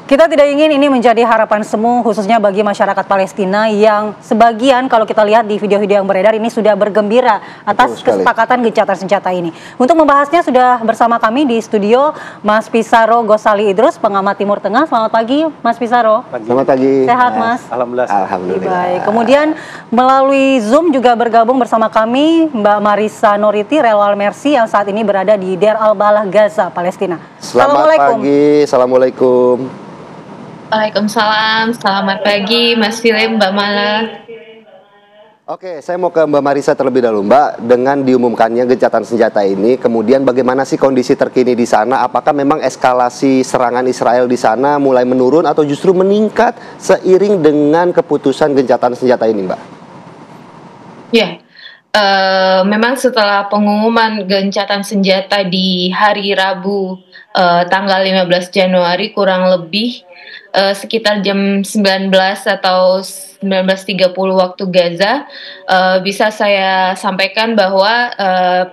Kita tidak ingin ini menjadi harapan semu khususnya bagi masyarakat Palestina yang sebagian kalau kita lihat di video-video yang beredar ini sudah bergembira atas kesepakatan gencatan senjata ini. Untuk membahasnya sudah bersama kami di studio Mas Pisaro Gosali Idrus, pengamat Timur Tengah. Selamat pagi Mas Pisaro. Selamat pagi. Sehat Mas? Alhamdulillah. Alhamdulillah. Baik. Kemudian melalui Zoom juga bergabung bersama kami Mbak Marisa Noriti, relawan Mercy yang saat ini berada di Deir al-Balah, Gaza, Palestina. Selamat pagi. Assalamualaikum. Waalaikumsalam, selamat pagi Mas Philip, Mbak Mala. Oke, saya mau ke Mbak Marisa terlebih dahulu, Mbak. Dengan diumumkannya gencatan senjata ini, kemudian bagaimana sih kondisi terkini di sana? Apakah memang eskalasi serangan Israel di sana mulai menurun atau justru meningkat seiring dengan keputusan gencatan senjata ini, Mbak? Ya, memang setelah pengumuman gencatan senjata di hari Rabu tanggal 15 Januari kurang lebih sekitar jam 19 atau 19.30 waktu Gaza, bisa saya sampaikan bahwa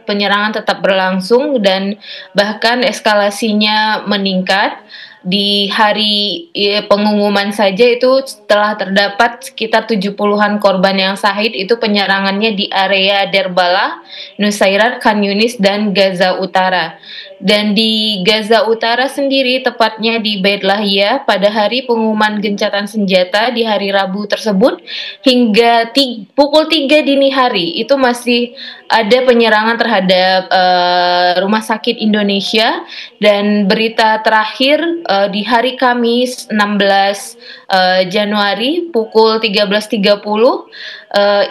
penyerangan tetap berlangsung dan bahkan eskalasinya meningkat. Di hari pengumuman saja itu telah terdapat sekitar 70-an korban yang syahid. Itu penyerangannya di area Deir al-Balah, Nusairat, Khan Yunis, dan Gaza Utara. Dan di Gaza Utara sendiri, tepatnya di Beit Lahia, pada hari pengumuman gencatan senjata di hari Rabu tersebut, hingga pukul 3 dini hari, itu masih ada penyerangan terhadap Rumah Sakit Indonesia. Dan berita terakhir di hari Kamis 16 Januari pukul 13.30,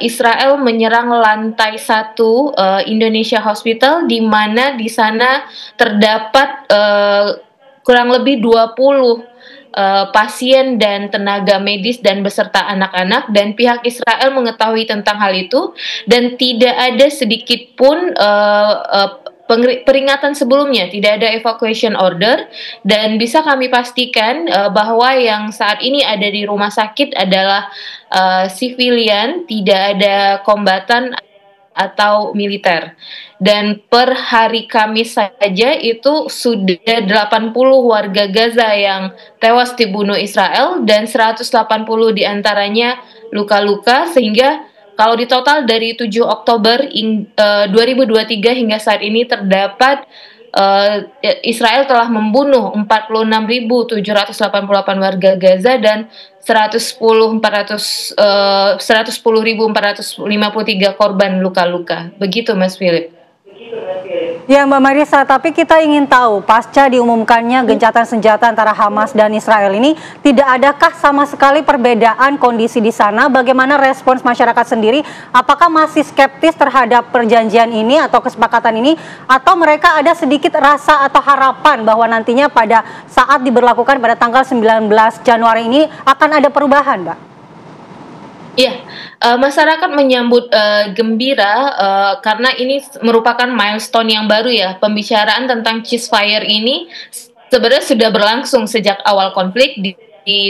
Israel menyerang lantai 1 Indonesia Hospital, di mana di sana terdapat kurang lebih 20 pasien dan tenaga medis dan beserta anak-anak, dan pihak Israel mengetahui tentang hal itu dan tidak ada sedikit pun peringatan sebelumnya, tidak ada evacuation order. Dan bisa kami pastikan bahwa yang saat ini ada di rumah sakit adalah sivilian, tidak ada kombatan atau militer. Dan per hari Kamis saja itu sudah 80 warga Gaza yang tewas dibunuh Israel dan 180 diantaranya luka-luka, sehingga kalau di total dari 7 Oktober 2023 hingga saat ini terdapat Israel telah membunuh 46.788 warga Gaza dan 110.453 korban luka-luka. Begitu Mas Philip. Ya Mbak Marisa, tapi kita ingin tahu pasca diumumkannya gencatan senjata antara Hamas dan Israel ini, tidak adakah sama sekali perbedaan kondisi di sana? Bagaimana respons masyarakat sendiri? Apakah masih skeptis terhadap perjanjian ini atau kesepakatan ini? Atau mereka ada sedikit rasa atau harapan bahwa nantinya pada saat diberlakukan pada tanggal 19 Januari ini akan ada perubahan, Mbak? Ya, masyarakat menyambut gembira karena ini merupakan milestone yang baru ya. Pembicaraan tentang ceasefire ini sebenarnya sudah berlangsung sejak awal konflik di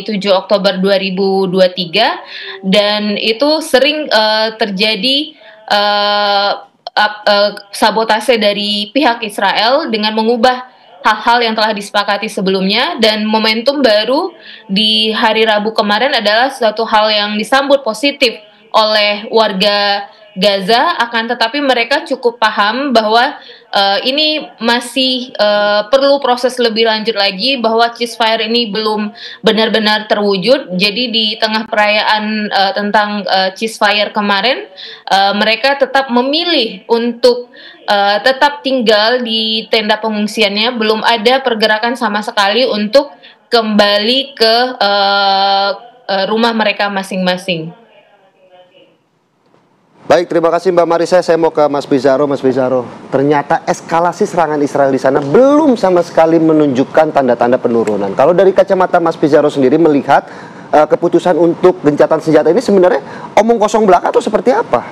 7 Oktober 2023, dan itu sering terjadi sabotase dari pihak Israel dengan mengubah hal-hal yang telah disepakati sebelumnya. Dan momentum baru di hari Rabu kemarin adalah suatu hal yang disambut positif oleh warga Gaza, akan tetapi mereka cukup paham bahwa ini masih perlu proses lebih lanjut lagi, bahwa ceasefire ini belum benar-benar terwujud. Jadi di tengah perayaan tentang ceasefire kemarin, mereka tetap memilih untuk tetap tinggal di tenda pengungsiannya. Belum ada pergerakan sama sekali untuk kembali ke rumah mereka masing-masing. Baik, terima kasih Mbak Marisa. Saya mau ke Mas Pisaro. Mas Pisaro, ternyata eskalasi serangan Israel di sana belum sama sekali menunjukkan tanda-tanda penurunan. Kalau dari kacamata Mas Pisaro sendiri melihat keputusan untuk gencatan senjata ini sebenarnya omong kosong belaka atau seperti apa?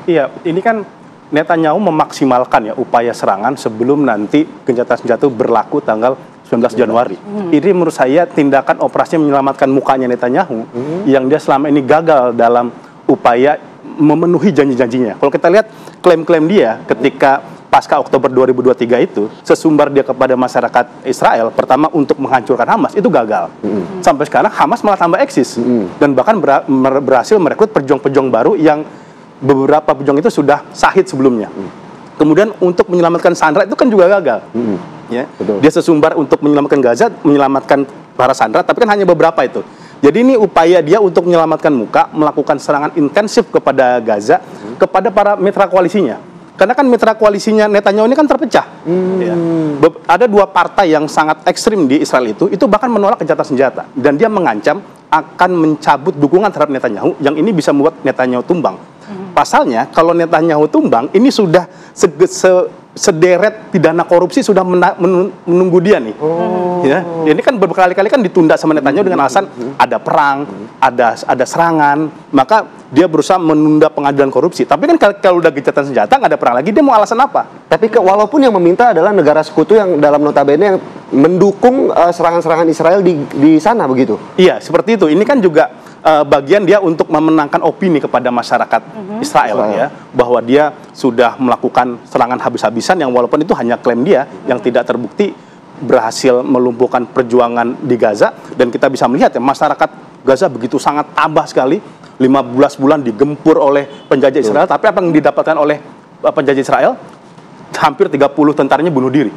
Iya, ini kan Netanyahu memaksimalkan ya upaya serangan sebelum nanti gencatan senjata berlaku tanggal 19 Januari. Ini menurut saya tindakan operasi menyelamatkan mukanya Netanyahu yang dia selama ini gagal dalam upaya memenuhi janji-janjinya. Kalau kita lihat klaim-klaim dia ketika pasca Oktober 2023 itu, sesumbar dia kepada masyarakat Israel, pertama untuk menghancurkan Hamas, itu gagal. Sampai sekarang Hamas malah tambah eksis. Dan bahkan berhasil merekrut pejuang-pejuang baru yang beberapa pejuang itu sudah syahid sebelumnya. Kemudian untuk menyelamatkan Sandra itu kan juga gagal. Ya. Dia sesumbar untuk menyelamatkan Gaza, menyelamatkan para Sandra, tapi kan hanya beberapa itu. Jadi ini upaya dia untuk menyelamatkan muka, melakukan serangan intensif kepada Gaza, kepada para mitra koalisinya. Karena kan mitra koalisinya Netanyahu ini kan terpecah. Ya. Ada dua partai yang sangat ekstrim di Israel itu bahkan menolak gencatan senjata. Dan dia mengancam akan mencabut dukungan terhadap Netanyahu, yang ini bisa membuat Netanyahu tumbang. Pasalnya, kalau Netanyahu tumbang, ini sudah sederet pidana korupsi sudah menunggu dia nih. Ya, ini kan berkali-kali kan ditunda sama Netanyahu dengan alasan ada perang, ada serangan, maka dia berusaha menunda pengadilan korupsi. Tapi kan kalau udah gencatan senjata nggak ada perang lagi, dia mau alasan apa? Tapi walaupun yang meminta adalah negara sekutu yang dalam notabene yang mendukung serangan-serangan Israel di sana begitu. Iya, seperti itu. Ini kan juga bagian dia untuk memenangkan opini kepada masyarakat Israel ya, bahwa dia sudah melakukan serangan habis-habisan yang walaupun itu hanya klaim dia yang tidak terbukti, berhasil melumpuhkan perjuangan di Gaza. Dan kita bisa melihat ya, masyarakat Gaza begitu sangat tabah sekali, 15 bulan digempur oleh penjajah Israel. Tapi apa yang didapatkan oleh penjajah Israel? Hampir 30 tentaranya bunuh diri.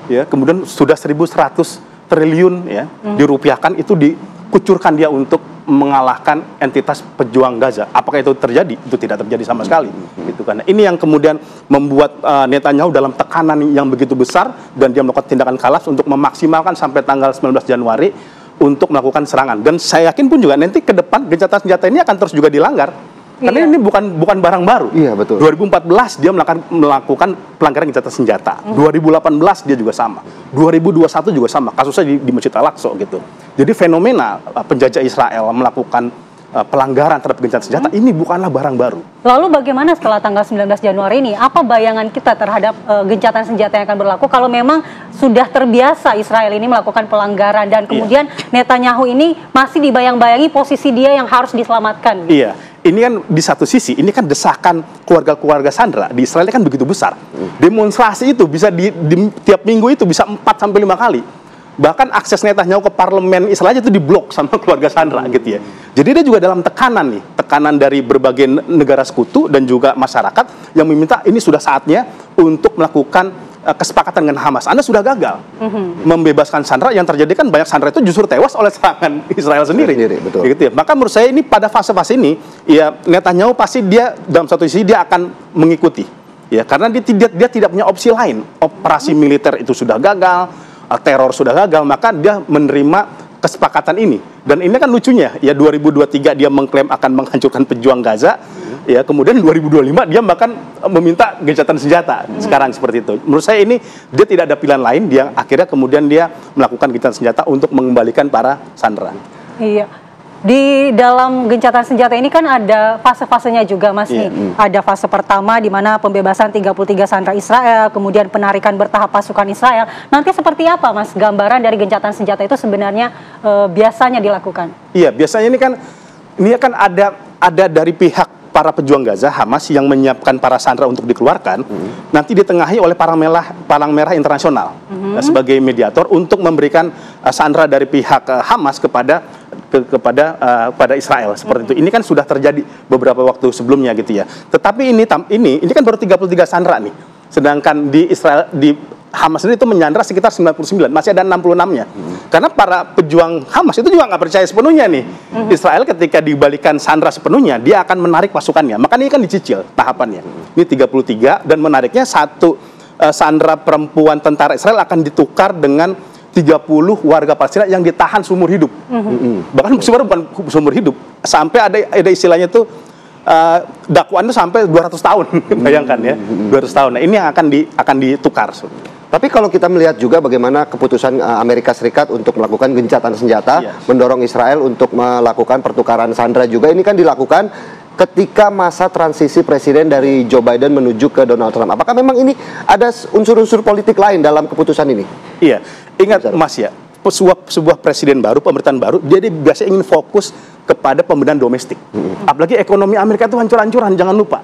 Ya, kemudian sudah 1.100 triliun ya dirupiahkan, itu dikucurkan dia untuk mengalahkan entitas pejuang Gaza. Apakah itu terjadi? Itu tidak terjadi sama sekali. Gitu kan. Ini yang kemudian membuat Netanyahu dalam tekanan yang begitu besar, dan dia melakukan tindakan kolaps untuk memaksimalkan sampai tanggal 19 Januari untuk melakukan serangan. Dan saya yakin pun juga nanti ke depan gencatan senjata ini akan terus juga dilanggar. Karena ini bukan barang baru. Iya, betul. 2014 dia melakukan pelanggaran gencatan senjata. 2018 dia juga sama. 2021 juga sama. Kasusnya di Masjid Al-Aqsa gitu. Jadi fenomena penjajah Israel melakukan pelanggaran terhadap gencatan senjata ini bukanlah barang baru. Lalu bagaimana setelah tanggal 19 Januari ini? Apa bayangan kita terhadap gencatan senjata yang akan berlaku kalau memang sudah terbiasa Israel ini melakukan pelanggaran dan kemudian Netanyahu ini masih dibayang-bayangi posisi dia yang harus diselamatkan? Iya. Ini kan di satu sisi, ini kan desakan keluarga-keluarga Sandra di Israel kan begitu besar. Demonstrasi itu bisa tiap minggu itu bisa 4-5 kali. Bahkan akses Netanyahu ke parlemen Israel itu diblok sama keluarga Sandra gitu ya. Jadi dia juga dalam tekanan nih, tekanan dari berbagai negara sekutu dan juga masyarakat yang meminta ini sudah saatnya untuk melakukan kesepakatan dengan Hamas. Anda sudah gagal membebaskan Sandra, yang terjadi kan banyak Sandra itu justru tewas oleh serangan Israel sendiri. Betul. Gitu ya. Maka menurut saya ini pada fase-fase ini ya Netanyahu pasti dia dalam satu sisi dia akan mengikuti ya, karena dia tidak punya opsi lain. Operasi militer itu sudah gagal, teror sudah gagal, maka dia menerima kesepakatan ini. Dan ini kan lucunya ya, 2023 dia mengklaim akan menghancurkan pejuang Gaza. Ya, kemudian 2025 dia bahkan meminta gencatan senjata. Sekarang seperti itu. Menurut saya ini dia tidak ada pilihan lain, dia akhirnya kemudian dia melakukan gencatan senjata untuk mengembalikan para sandera. Iya. Di dalam gencatan senjata ini kan ada fase-fasenya juga, Mas. Ada fase pertama di mana pembebasan 33 sandera Israel, kemudian penarikan bertahap pasukan Israel. Nanti seperti apa, Mas, gambaran dari gencatan senjata itu sebenarnya biasanya dilakukan? Iya, biasanya ini kan ada dari pihak para pejuang Gaza, Hamas, yang menyiapkan para sandera untuk dikeluarkan, nanti ditengahi oleh Palang Merah Internasional sebagai mediator untuk memberikan sandera dari pihak Hamas kepada Israel seperti itu. Ini kan sudah terjadi beberapa waktu sebelumnya gitu ya. Tetapi ini kan baru 33 sandera nih. Sedangkan di Israel, di Hamas sendiri itu menyandra sekitar 99, masih ada 66-nya. Karena para pejuang Hamas itu juga nggak percaya sepenuhnya nih. Israel ketika dibalikan sandra sepenuhnya, dia akan menarik pasukannya. Maka ini kan dicicil tahapannya. Ini 33, dan menariknya satu sandra perempuan tentara Israel akan ditukar dengan 30 warga Palestina yang ditahan seumur hidup. Bahkan sebenarnya bukan seumur hidup. Sampai ada istilahnya tuh, dakwaan itu sampai 200 tahun. Bayangkan ya, 200 tahun. Nah, ini yang akan ditukar. Tapi kalau kita melihat juga bagaimana keputusan Amerika Serikat untuk melakukan gencatan senjata, mendorong Israel untuk melakukan pertukaran sandera juga, ini kan dilakukan ketika masa transisi presiden dari Joe Biden menuju ke Donald Trump. Apakah memang ini ada unsur-unsur politik lain dalam keputusan ini? Iya, ingat Mas ya, sebuah presiden baru, pemerintahan baru, dia biasanya ingin fokus kepada pembenahan domestik. Apalagi ekonomi Amerika itu hancur-hancuran, jangan lupa.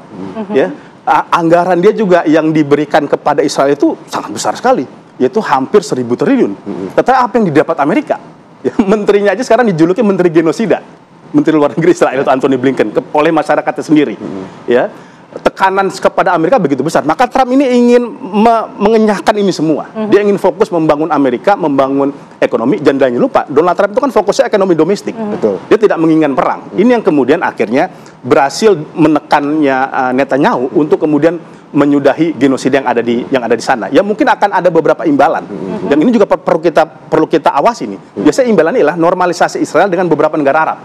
Ya, anggaran dia juga yang diberikan kepada Israel itu sangat besar sekali, yaitu hampir 1.000 triliun. Tetapi apa yang didapat Amerika? Ya, menterinya aja sekarang dijuluki menteri genosida, menteri luar negeri Israel itu Antony Blinken oleh masyarakatnya sendiri. Ya, tekanan kepada Amerika begitu besar. Maka Trump ini ingin mengenyahkan ini semua. Dia ingin fokus membangun Amerika, membangun ekonomi. Dan jangan lupa, Donald Trump itu kan fokusnya ekonomi domestik. Betul. Dia tidak menginginkan perang. Ini yang kemudian akhirnya berhasil menekannya Netanyahu untuk kemudian menyudahi genosida yang ada di sana. Ya mungkin akan ada beberapa imbalan. Dan ini juga perlu kita awasi nih. Biasanya imbalannya adalah normalisasi Israel dengan beberapa negara Arab.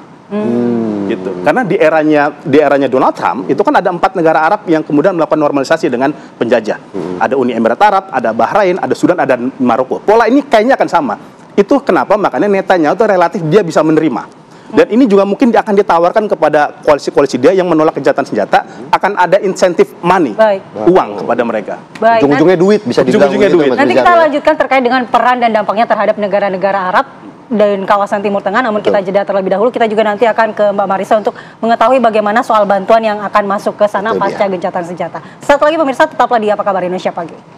Gitu. Karena di eranya Donald Trump itu kan ada 4 negara Arab yang kemudian melakukan normalisasi dengan penjajah. Ada Uni Emirat Arab, ada Bahrain, ada Sudan, ada Maroko. Pola ini kayaknya akan sama. Itu kenapa makanya Netanyahu itu relatif dia bisa menerima. Dan ini juga mungkin akan ditawarkan kepada koalisi-koalisi dia yang menolak gencatan senjata, akan ada insentif money, uang kepada mereka. Ujung-ujungnya duit, bisa dibilang duit. Nanti kita lanjutkan terkait dengan peran dan dampaknya terhadap negara-negara Arab dan kawasan Timur Tengah, namun kita jeda terlebih dahulu. Kita juga nanti akan ke Mbak Marisa untuk mengetahui bagaimana soal bantuan yang akan masuk ke sana pasca gencatan senjata. Sesaat lagi pemirsa, tetaplah di Apa Kabar Indonesia Pagi.